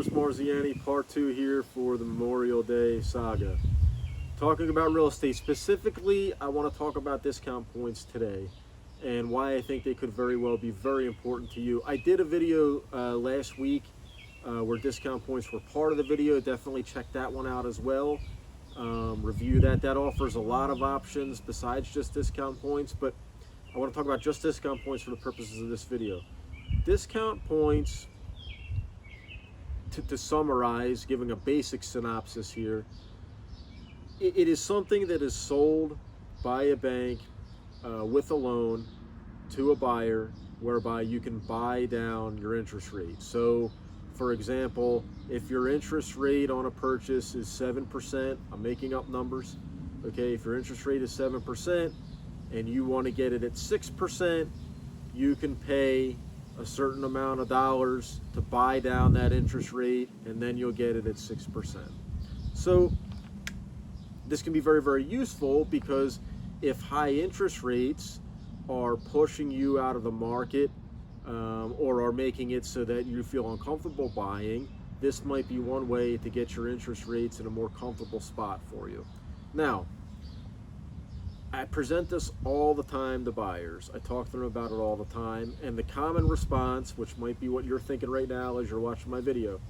Chris Marziani, part 2 here for the Memorial Day saga. Talking about real estate. Specifically, I want to talk about discount points today and why I think they could very well be very important to you. I did a video last week where discount points were part of the video. Definitely check that one out as well. Review that. That offers a lot of options besides just discount points, but I want to talk about just discount points for the purposes of this video. Discount points, to summarize, giving a basic synopsis here, it is something that is sold by a bank with a loan to a buyer, whereby you can buy down your interest rate. So, for example, if your interest rate on a purchase is 7%, I'm making up numbers, okay, if your interest rate is 7% and you want to get it at 6%, you can pay a certain amount of dollars to buy down that interest rate, and then you'll get it at 6%. So this can be very, very useful, because if high interest rates are pushing you out of the market or are making it so that you feel uncomfortable buying, this might be one way to get your interest rates in a more comfortable spot for you. Now, I present this all the time to buyers. I talk to them about it all the time, and the common response, which might be what you're thinking right now as you're watching my video: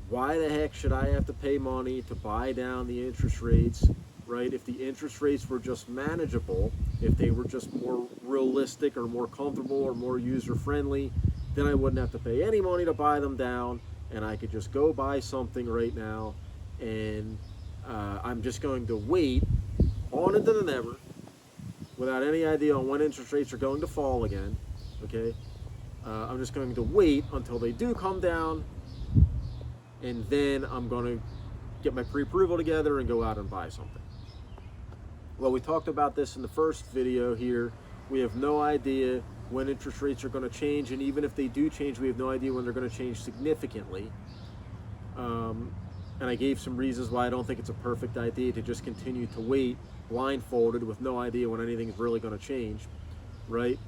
why the heck should I have to pay money to buy down the interest rates, right? If the interest rates were just manageable, if they were just more realistic or more comfortable or more user-friendly, then I wouldn't have to pay any money to buy them down, and I could just go buy something right now, and I'm just going to wait on into the never, without any idea on when interest rates are going to fall again, okay? I'm just going to wait until they do come down, and then I'm going to get my pre-approval together and go out and buy something. Well, we talked about this in the first video here. We have no idea when interest rates are going to change, and even if they do change, we have no idea when they're going to change significantly. And I gave some reasons why I don't think it's a perfect idea to just continue to wait blindfolded with no idea when anything is really going to change, right?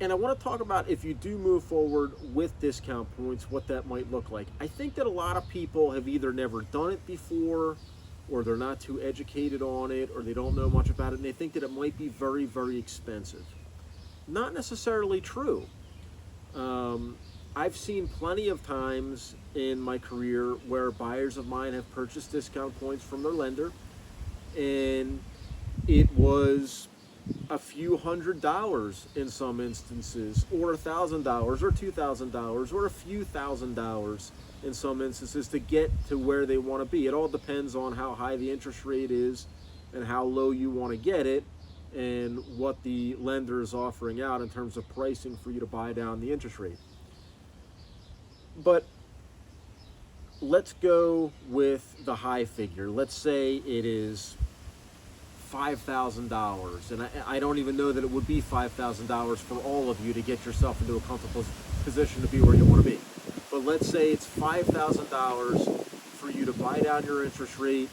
And I want to talk about, if you do move forward with discount points, what that might look like. I think that a lot of people have either never done it before, or they're not too educated on it, or they don't know much about it, and they think that it might be very, very expensive. Not necessarily true. I've seen plenty of times in my career where buyers of mine have purchased discount points from their lender, and it was a few $100s in some instances, or $1,000 or $2,000 or a few $1,000s in some instances to get to where they want to be. It all depends on how high the interest rate is and how low you want to get it, and what the lender is offering out in terms of pricing for you to buy down the interest rate. But let's go with the high figure. Let's say it is $5,000, and I don't even know that it would be $5,000 for all of you to get yourself into a comfortable position to be where you want to be. But let's say it's $5,000 for you to buy down your interest rate,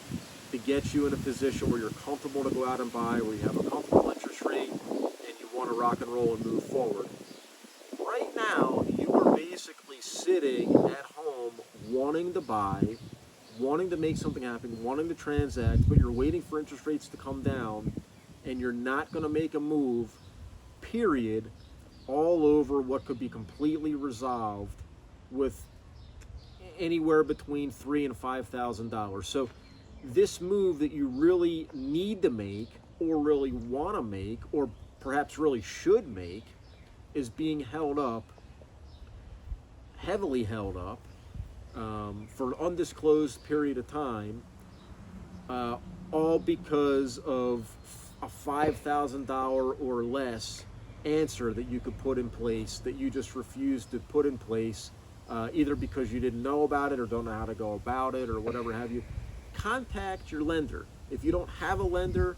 to get you in a position where you're comfortable to go out and buy, where you have a comfortable interest rate, and you want to rock and roll and move forward. Right now, you are basically sitting at home wanting to buy, wanting to make something happen, wanting to transact, but you're waiting for interest rates to come down, and you're not going to make a move, period, all over what could be completely resolved with anywhere between $3,000 and $5,000. So this move that you really need to make, or really want to make, or perhaps really should make, is being held up, heavily held up, for an undisclosed period of time, all because of a $5,000 or less answer that you could put in place, that you just refused to put in place, either because you didn't know about it or don't know how to go about it or whatever have you. Contact your lender. If you don't have a lender,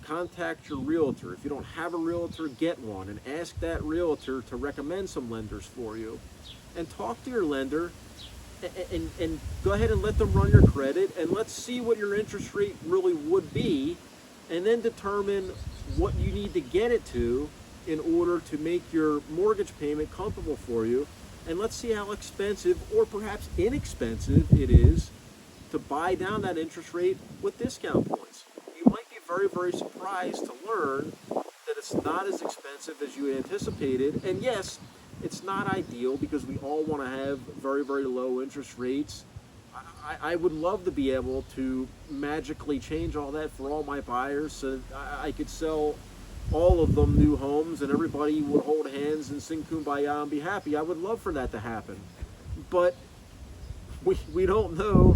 contact your realtor. If you don't have a realtor, get one and ask that realtor to recommend some lenders for you. And talk to your lender and go ahead and let them run your credit, and let's see what your interest rate really would be, and then determine what you need to get it to in order to make your mortgage payment comfortable for you, and let's see how expensive or perhaps inexpensive it is to buy down that interest rate with discount points. You might be very, very surprised to learn that it's not as expensive as you anticipated. And yes, it's not ideal because we all want to have very, very low interest rates. I would love to be able to magically change all that for all my buyers so that I could sell all of them new homes and everybody would hold hands and sing Kumbaya and be happy. I would love for that to happen. But we don't know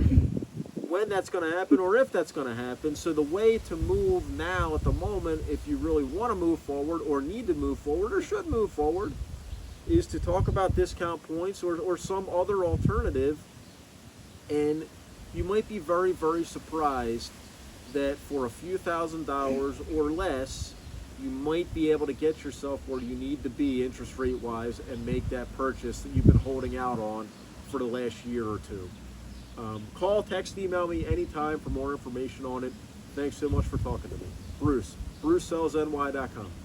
when that's going to happen or if that's going to happen. So the way to move now at the moment, if you really want to move forward or need to move forward or should move forward, is to talk about discount points or some other alternative. And you might be very, very surprised that for a few $1,000s or less, you might be able to get yourself where you need to be interest rate wise and make that purchase that you've been holding out on for the last year or two. Call, text, email me anytime for more information on it. Thanks so much for talking to me. Bruce, BruceSellsNY.com.